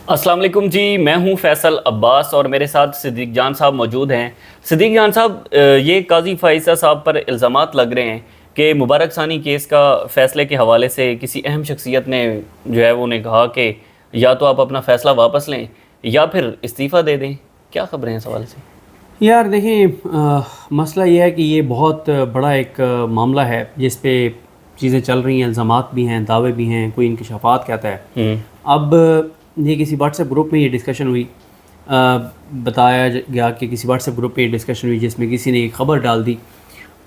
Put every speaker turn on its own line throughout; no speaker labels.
السلام علیکم جی، میں ہوں فیصل عباس اور میرے ساتھ صدیق جان صاحب موجود ہیں۔ صدیق جان صاحب، یہ قاضی فائزہ صاحب پر الزامات لگ رہے ہیں کہ مبارک ثانی کیس کا فیصلے کے حوالے سے کسی اہم شخصیت نے جو ہے وہ نے کہا کہ یا تو آپ اپنا فیصلہ واپس لیں یا پھر استعفیٰ دے دیں۔ کیا خبریں ہیں اس حوالے سے؟
یار دیکھیں، مسئلہ یہ ہے کہ یہ بہت بڑا ایک معاملہ ہے جس پہ چیزیں چل رہی ہیں، الزامات بھی ہیں، دعوے بھی ہیں، کوئی انکشافات کہتا ہے۔ اب یہ کسی واٹس ایپ گروپ میں یہ ڈسکشن ہوئی، بتایا گیا کہ کسی واٹس ایپ گروپ پہ یہ ڈسکشن ہوئی جس میں کسی نے ایک خبر ڈال دی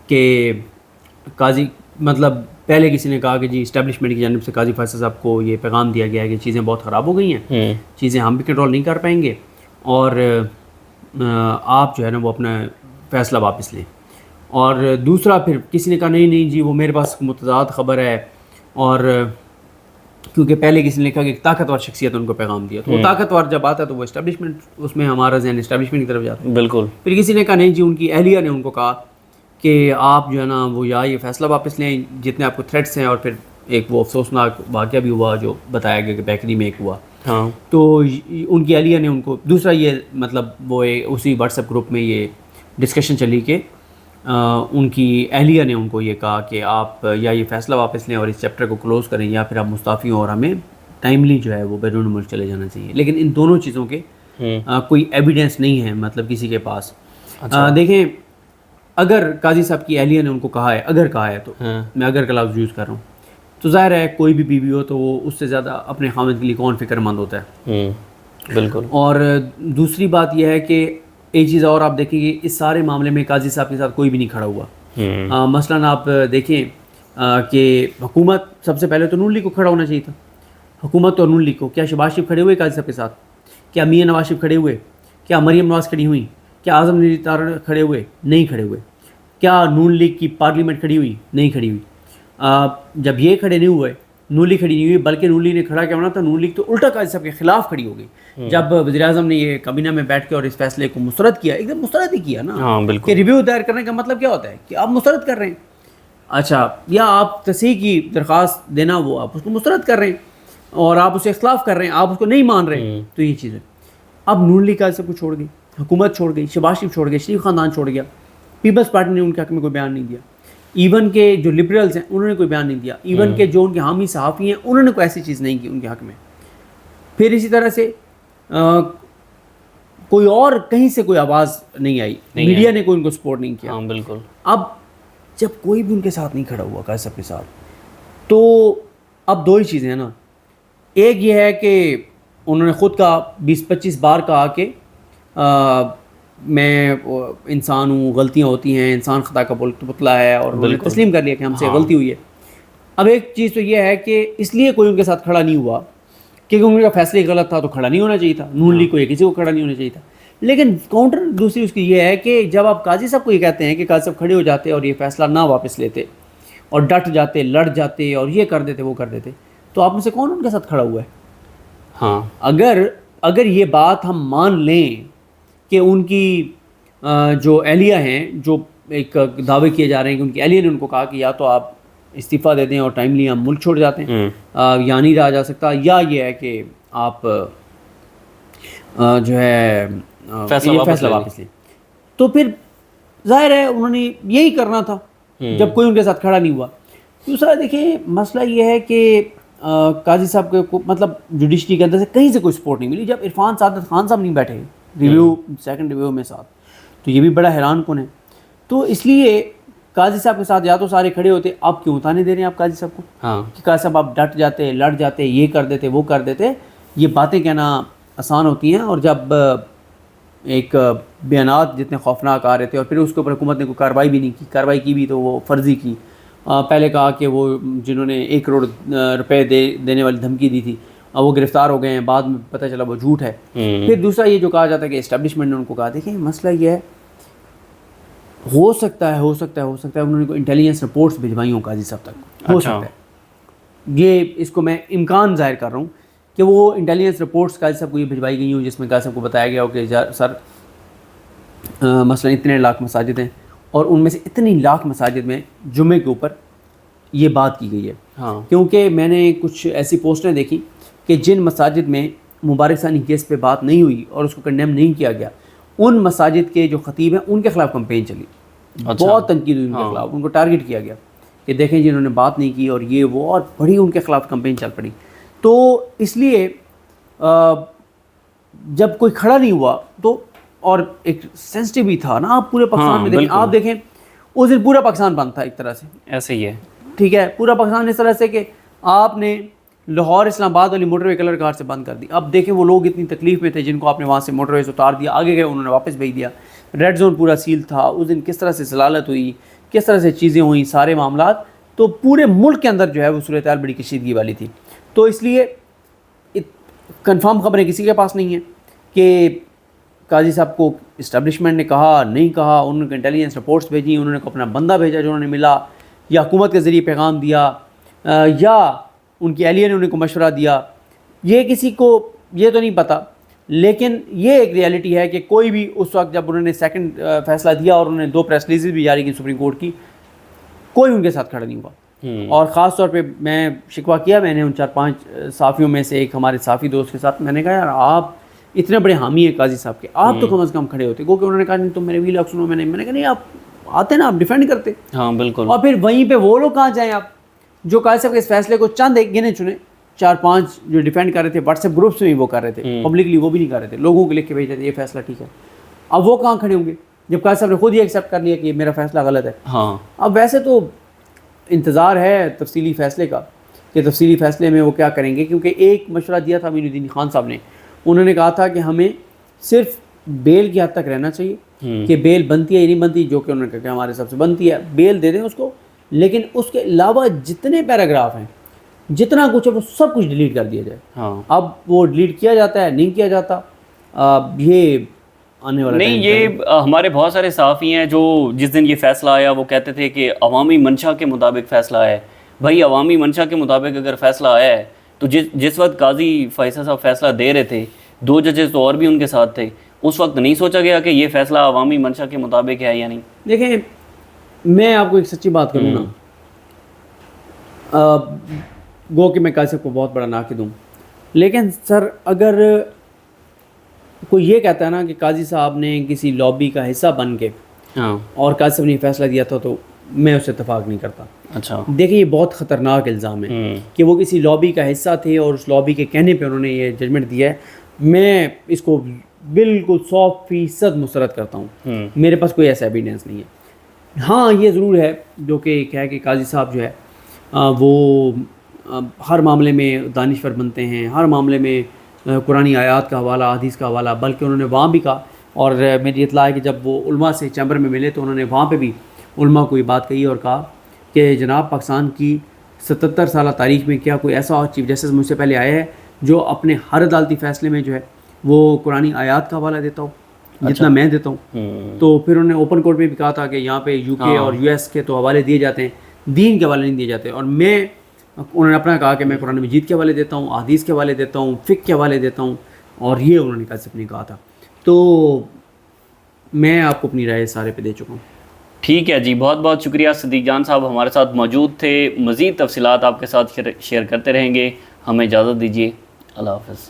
کہ قاضی پہلے کسی نے کہا کہ جی اسٹیبلشمنٹ کی جانب سے قاضی فیصل صاحب کو یہ پیغام دیا گیا ہے کہ چیزیں بہت خراب ہو گئی ہیں، چیزیں ہم بھی کنٹرول نہیں کر پائیں گے اور آپ جو ہے نا وہ اپنا فیصلہ واپس لیں۔ اور دوسرا پھر کسی نے کہا نہیں جی وہ میرے پاس متضاد خبر ہے، اور کیونکہ پہلے کسی نے کہا کہ ایک طاقتور شخصیت ان کو پیغام دیا، تو وہ طاقتور جب آتا ہے تو وہ اسٹیبلشمنٹ، اس میں ہمارا ذہن اسٹیبلشمنٹ کی طرف جاتا ہے۔
بالکل۔
پھر کسی نے کہا نہیں جی ان کی اہلیہ نے ان کو کہا کہ آپ جو ہے نا وہ یا یہ فیصلہ واپس لیں جتنے آپ کو تھریٹس ہیں، اور پھر ایک وہ افسوسناک واقعہ بھی ہوا جو بتایا گیا کہ بیکری میں ایک ہوا۔
ہاں،
تو ان کی اہلیہ نے ان کو دوسرا یہ وہ اسی واٹس ایپ گروپ میں یہ ڈسکشن چلی کہ ان کی اہلیہ نے ان کو یہ کہا کہ آپ یا یہ فیصلہ واپس لیں اور اس چیپٹر کو کلوز کریں، یا پھر آپ مستعفی ہوں اور ہمیں ٹائملی جو ہے وہ بیرون ملک چلے جانا چاہیے۔ لیکن ان دونوں چیزوں کے کوئی ایویڈنس نہیں ہے کسی کے پاس۔ دیکھیں، اگر قاضی صاحب کی اہلیہ نے ان کو کہا ہے، اگر کہا ہے، تو میں اگر کا لفظ یوز کر رہا ہوں، تو ظاہر ہے کوئی بھی بیوی ہو تو وہ اس سے زیادہ اپنے خامد کے لیے کون فکر مند ہوتا ہے۔
بالکل۔
اور دوسری بات یہ ہے کہ ایک چیز اور آپ دیکھیں کہ اس سارے معاملے میں قاضی صاحب کے ساتھ کوئی بھی نہیں کھڑا ہوا۔ مثلاً آپ دیکھیں کہ حکومت سب سے پہلے تو نون لیگ کو کھڑا ہونا چاہیے تھا، حکومت اور نون لیگ کو۔ کیا شہباز شریف کھڑے ہوئے قاضی صاحب کے ساتھ؟ کیا میاں نواز شریف کھڑے ہوئے؟ کیا مریم نواز کھڑی ہوئیں؟ کیا اعظم نذیر تارڑ کھڑے ہوئے؟ نہیں کھڑے ہوئے۔ کیا نون لیگ کی پارلیمنٹ کھڑی ہوئی؟ نہیں کھڑی ہوئی۔ جب یہ کھڑے نہیں ہوئے، نون لیگ کھڑی نہیں ہوئی، بلکہ نون لیگ نے کھڑا کیا ہونا تھا، نون لیگ تو الٹا قاضی صاحب کے خلاف کھڑی ہو گئی۔ جب وزیر اعظم نے یہ کابینہ میں بیٹھ کے اور اس فیصلے کو مسترد کیا، ایک دم مسترد ہی کیا نا، کہ ریویو دائر کرنے کا مطلب کیا ہوتا ہے کہ آپ مسترد کر رہے ہیں، اچھا، یا آپ تصحیح کی درخواست دینا وہ آپ اس کو مسترد کر رہے ہیں اور آپ اسے اختلاف کر رہے ہیں، آپ اس کو نہیں مان رہے، تو یہ چیز ہے۔ اب نون لیگ قاضی صاحب کو چھوڑ گئی، حکومت چھوڑ گئی، شہباز شریف چھوڑ گئے، شریف خاندان چھوڑ گیا، پیپلز پارٹی نے ان کے حق میں کوئی بیان نہیں دیا، ایون کہ جو لبرلز ہیں انہوں نے کوئی بیان نہیں دیا، ایون کہ جو ان کے حامی صحافی ہیں انہوں نے کوئی ایسی چیز نہیں کی ان کے حق میں۔ پھر اسی طرح سے کوئی اور کہیں سے کوئی آواز نہیں آئی، میڈیا نے کوئی ان کو سپورٹ نہیں کیا۔
بالکل۔
اب جب کوئی بھی ان کے ساتھ نہیں کھڑا ہوا قاضی صاحب کے ساتھ، تو اب دو ہی چیزیں ہیں نا، ایک یہ ہے کہ انہوں نے خود کا 20-25 بار کہا کہ میں انسان ہوں، غلطیاں ہوتی ہیں، انسان خطا کا پتلا ہے، اور انہوں نے تسلیم کر لیا کہ ہم سے غلطی ہوئی ہے۔ اب ایک چیز تو یہ ہے کہ اس لیے کوئی ان کے ساتھ کھڑا نہیں ہوا کیونکہ ان کا فیصلہ غلط تھا، تو کھڑا نہیں ہونا چاہیے تھا، نون لیگ کو یا کسی کو کھڑا نہیں ہونا چاہیے تھا۔ لیکن کاؤنٹر دوسری اس کی یہ ہے کہ جب آپ قاضی صاحب کو یہ کہتے ہیں کہ قاضی صاحب کھڑے ہو جاتے اور یہ فیصلہ نہ واپس لیتے اور ڈٹ جاتے، لڑ جاتے اور یہ کر دیتے وہ کر دیتے، تو آپ میں سے کون ان کے ساتھ کھڑا ہوا ہے؟
ہاں،
اگر یہ بات ہم مان لیں کہ ان کی جو اہلیہ ہیں، جو ایک دعوے کیے جا رہے ہیں کہ ان کی اہلیہ نے ان کو کہا کہ یا تو آپ استعفیٰ دے دیں اور ٹائملی ہم ملک چھوڑ جاتے ہیں، یا نہیں رہا جا سکتا، یا یہ ہے کہ آپ جو ہے فیصلہ واپس لیں، تو پھر ظاہر ہے انہوں نے یہی کرنا تھا جب کوئی ان کے ساتھ کھڑا نہیں ہوا۔ دوسرا دیکھیں، مسئلہ یہ ہے کہ قاضی صاحب کو جوڈیشری کے اندر سے کہیں سے کوئی سپورٹ نہیں ملی۔ جب عرفان سعادت خان صاحب نہیں بیٹھے سیکنڈ ریویو میں ساتھ، تو یہ بھی بڑا حیران کن ہے۔ تو اس لیے قاضی صاحب کے ساتھ یا تو سارے کھڑے ہوتے، آپ کیوں تانے دے رہے ہیں آپ قاضی صاحب کو کہ قاضی صاحب آپ ڈٹ جاتے، لڑ جاتے، یہ کر دیتے وہ کر دیتے۔ یہ باتیں کہنا آسان ہوتی ہیں، اور جب ایک بیانات جتنے خوفناک آ رہے تھے اور پھر اس کے اوپر حکومت نے کوئی کارروائی بھی نہیں کی، کارروائی کی بھی تو وہ فرضی کی۔ پہلے کہا کہ وہ جنہوں نے 1 کروڑ روپے دینے والی دھمکی دی تھی وہ گرفتار ہو گئے ہیں، بعد میں پتہ چلا وہ جھوٹ ہے۔ پھر دوسرا یہ جو کہا جاتا ہے کہ اسٹیبلشمنٹ نے ان کو کہا، دیکھیں مسئلہ یہ ہے، ہو سکتا ہے انہوں نے کوئی انٹیلیجنس رپورٹس بھجوائی ہوں قاضی صاحب تک، ہو سکتا ہے، یہ اس کو میں امکان ظاہر کر رہا ہوں کہ وہ انٹیلیجنس رپورٹس قاضی صاحب کو یہ بھجوائی گئی ہوں جس میں قاضی صاحب کو بتایا گیا ہو کہ سر مثلاً اتنے لاکھ مساجد ہیں اور ان میں سے اتنی لاکھ مساجد میں جمعے کے اوپر یہ بات کی گئی ہے۔ کیونکہ میں نے کچھ ایسی پوسٹیں دیکھی کہ جن مساجد میں مبارک ثانی کیس پہ بات نہیں ہوئی اور اس کو کنڈیم نہیں کیا گیا، ان مساجد کے جو خطیب ہیں ان کے خلاف کمپین چلی، بہت تنقید ہوئی ان کے خلاف، ان کو ٹارگٹ کیا گیا کہ دیکھیں جی انہوں نے بات نہیں کی اور یہ وہ، اور بڑی ان کے خلاف کمپین چل پڑی. تو اس لیے جب کوئی کھڑا نہیں ہوا تو، اور ایک سینسٹیو بھی تھا نا، آپ پورے پاکستان میں دیکھیں، آپ دیکھیں اس دن پورا پاکستان بند تھا ایک طرح سے،
ایسے ہی ہے،
ٹھیک ہے، پورا پاکستان اس طرح سے کہ آپ نے لاہور اسلام آباد والی موٹر وے کلر کار سے بند کر دی. اب دیکھیں وہ لوگ اتنی تکلیف میں تھے جن کو آپ نے وہاں سے موٹر وے سے اتار دیا، آگے گئے انہوں نے واپس بھیج دیا، ریڈ زون پورا سیل تھا اس دن، کس طرح سے زلالت ہوئی، کس طرح سے چیزیں ہوئیں، سارے معاملات. تو پورے ملک کے اندر جو ہے وہ صورتحال بڑی کشیدگی والی تھی. تو اس لیے کنفرم خبریں کسی کے پاس نہیں ہیں کہ قاضی صاحب کو اسٹیبلشمنٹ نے کہا نہیں کہا، انہوں نے انٹیلیجنس رپورٹس بھیجی، انہوں نے اپنا بندہ بھیجا جو انہوں نے ملا، یا حکومت کے ذریعے پیغام دیا، یا ان کی اہلیہ نے انہیں کو مشورہ دیا، یہ کسی کو یہ تو نہیں پتہ. لیکن یہ ایک ریئلٹی ہے کہ کوئی بھی اس وقت جب انہوں نے سیکنڈ فیصلہ دیا اور انہوں نے 2 پریس ریلیزز بھی جاری کی سپریم کورٹ کی، کوئی ان کے ساتھ کھڑا نہیں ہوا. اور خاص طور پہ میں شکوہ کیا، میں نے ان 4-5 صحافیوں میں سے ایک ہمارے صحافی دوست کے ساتھ، میں نے کہا یار آپ اتنے بڑے حامی ہیں قاضی صاحب کے، آپ تو کم از کم کھڑے ہوتے. کیونکہ انہوں نے کہا نہیں تم میرے ویلاگ سنو، میں نے کہا نہیں آپ آتے نا، آپ ڈیفینڈ کرتے.
ہاں بالکل.
اور پھر وہیں پہ وہ لوگ کہاں جائیں آپ جو قاضی صاحب کے اس فیصلے کو چند ایک گنے چنے، 4-5 جو ڈیفینڈ کر رہے تھے واٹس ایپ گروپس میں وہ کر رہے تھے، پبلکلی وہ بھی نہیں کر رہے تھے، لوگوں کو لکھ کے بھیج رہے تھے یہ فیصلہ ٹھیک ہے. اب وہ کہاں کھڑے ہوں گے جب قاضی صاحب نے خود ہی ایکسیپٹ کر لیا کہ میرا فیصلہ غلط ہے.
ہاں
اب ویسے تو انتظار ہے تفصیلی فیصلے کا کہ تفصیلی فیصلے میں وہ کیا کریں گے، کیونکہ ایک مشورہ دیا تھا امین الدین خان صاحب نے، انہوں نے کہا تھا کہ ہمیں صرف بیل کی حد تک رہنا چاہیے کہ بیل بنتی ہے یا نہیں بنتی، جو کہ انہوں نے کہا کہ ہمارے سب سے بنتی ہے، بیل دے دیں اس کو، لیکن اس کے علاوہ جتنے پیراگراف ہیں جتنا کچھ ہے وہ سب کچھ ڈیلیٹ کر دیا جائے. اب وہ ڈیلیٹ کیا جاتا ہے نہیں کیا جاتا، یہ آنے والا
نہیں. یہ ہمارے بہت سارے صحافی ہیں جو جس دن یہ فیصلہ آیا وہ کہتے تھے کہ عوامی منشا کے مطابق فیصلہ آیا ہے. بھائی عوامی منشا کے مطابق اگر فیصلہ آیا ہے تو جس وقت قاضی فیصل صاحب فیصلہ دے رہے تھے، 2 ججز تو اور بھی ان کے ساتھ تھے، اس وقت نہیں سوچا گیا کہ یہ فیصلہ عوامی منشا کے مطابق ہے یا نہیں؟
دیکھیں میں آپ کو ایک سچی بات کروں نا، گو کہ میں قاضی صاحب کو بہت بڑا ناقد ہوں، لیکن سر اگر کوئی یہ کہتا ہے نا کہ قاضی صاحب نے کسی لابی کا حصہ بن کے اور قاضی صاحب نے فیصلہ دیا تھا، تو میں اس سے اتفاق نہیں کرتا.
اچھا
دیکھیں یہ بہت خطرناک الزام ہے کہ وہ کسی لابی کا حصہ تھے اور اس لابی کے کہنے پہ انہوں نے یہ ججمنٹ دیا ہے. میں اس کو بالکل 100% مسترد کرتا ہوں، میرے پاس کوئی ایسا ایویڈنس نہیں ہے. ہاں یہ ضرور ہے جو کہ ایک ہے کہ قاضی صاحب جو ہے وہ ہر معاملے میں دانشور بنتے ہیں، ہر معاملے میں قرآنی آیات کا حوالہ، حدیث کا حوالہ، بلکہ انہوں نے وہاں بھی کہا، اور میری اطلاع ہے کہ جب وہ علماء سے چیمبر میں ملے تو انہوں نے وہاں پہ بھی علماء کو یہ بات کہی اور کہا کہ جناب پاکستان کی 77 سالہ تاریخ میں کیا کوئی ایسا چیف جسٹس مجھ سے پہلے آیا ہے جو اپنے ہر عدالتی فیصلے میں جو ہے وہ قرآنی آیات کا حوالہ دیتا ہو جتنا میں دیتا ہوں. تو پھر انہوں نے اوپن کورٹ میں بھی کہا تھا کہ یہاں پہ یو کے اور یو ایس کے تو حوالے دیے جاتے ہیں، دین کے حوالے نہیں دیے جاتے. اور انہوں نے اپنا کہا کہ میں قرآن مجید کے حوالے دیتا ہوں، احادیث کے حوالے دیتا ہوں، فقہ کے حوالے دیتا ہوں، اور یہ انہوں نے قاضی صاحب نے کہا تھا. تو میں آپ کو اپنی رائے سارے پہ دے چکا ہوں.
ٹھیک ہے جی، بہت بہت شکریہ. صدیق جان صاحب ہمارے ساتھ موجود تھے، مزید تفصیلات آپ کے ساتھ شیئر کرتے رہیں گے. ہمیں اجازت دیجیے، اللہ حافظ.